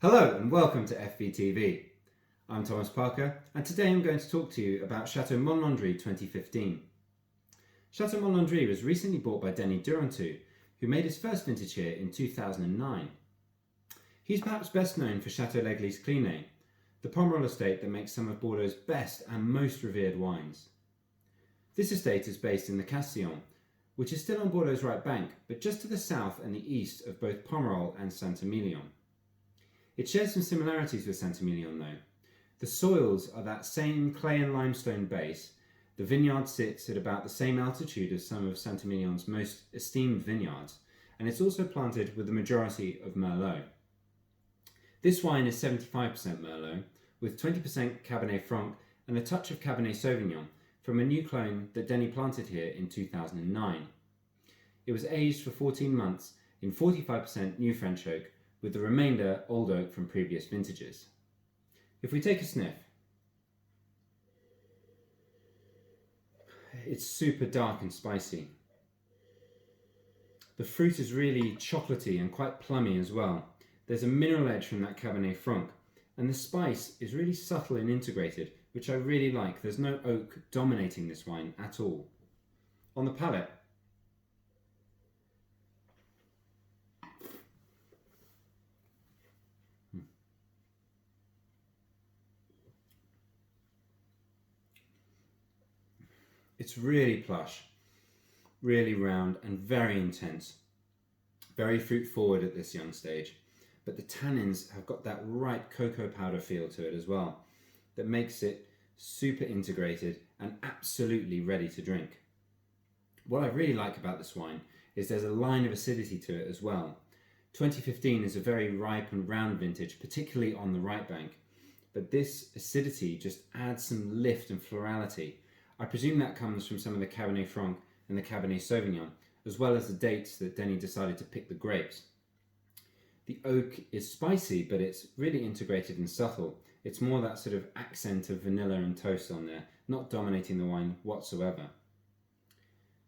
Hello and welcome to FVTV. I'm Thomas Parker and today I'm going to talk to you about Château Montlandrie 2015. Château Montlandrie was recently bought by Denis Durantou, who made his first vintage here in 2009. He's perhaps best known for Château L'Eglise Clinet, the Pomerol estate that makes some of Bordeaux's best and most revered wines. This estate is based in the Castillon, which is still on Bordeaux's right bank, but just to the south and the east of both Pomerol and Saint-Emilion. It shares some similarities with Saint-Emilion though. The soils are that same clay and limestone base, the vineyard sits at about the same altitude as some of Saint-Emilion's most esteemed vineyards, and it's also planted with the majority of Merlot. This wine is 75% Merlot, with 20% Cabernet Franc and a touch of Cabernet Sauvignon from a new clone that Denis planted here in 2009. It was aged for 14 months in 45% new French oak, with the remainder old oak from previous vintages. If we take a sniff, it's super dark and spicy. The fruit is really chocolatey and quite plummy as well. There's a mineral edge from that Cabernet Franc, and the spice is really subtle and integrated, which I really like. There's no oak dominating this wine at all. On the palate, it's really plush, really round and very intense. Very fruit forward at this young stage, but the tannins have got that right cocoa powder feel to it as well that makes it super integrated and absolutely ready to drink. What I really like about this wine is there's a line of acidity to it as well. 2015 is a very ripe and round vintage, particularly on the right bank, but this acidity just adds some lift and florality. I presume that comes from some of the Cabernet Franc and the Cabernet Sauvignon, as well as the dates that Denis decided to pick the grapes. The oak is spicy, but it's really integrated and subtle. It's more that sort of accent of vanilla and toast on there, not dominating the wine whatsoever.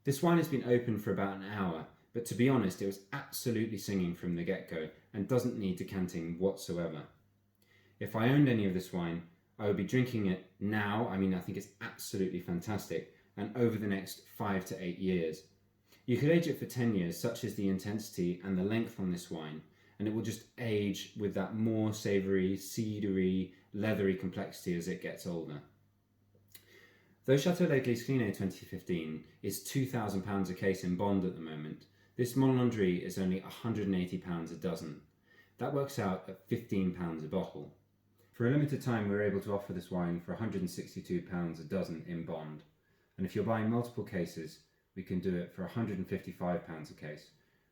This wine has been open for about an hour, but to be honest, it was absolutely singing from the get-go and doesn't need decanting whatsoever. If I owned any of this wine, I would be drinking it now. I think it's absolutely fantastic, and over the next 5 to 8 years. You could age it for 10 years, such is the intensity and the length on this wine, and it will just age with that more savoury, cedary, leathery complexity as it gets older. Though Château L'Eglise Clinet 2015 is £2,000 a case in bond at the moment, this Montlandrie is only £180 a dozen. That works out at £15 a bottle. For a limited time, we were able to offer this wine for £162 a dozen in bond, and if you're buying multiple cases, we can do it for £155 a case,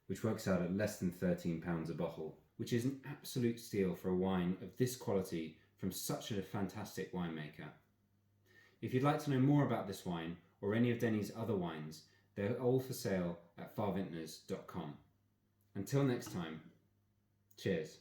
which works out at less than £13 a bottle, which is an absolute steal for a wine of this quality from such a fantastic winemaker. If you'd like to know more about this wine or any of Denis' other wines, they're all for sale at farvintners.com. Until next time, cheers.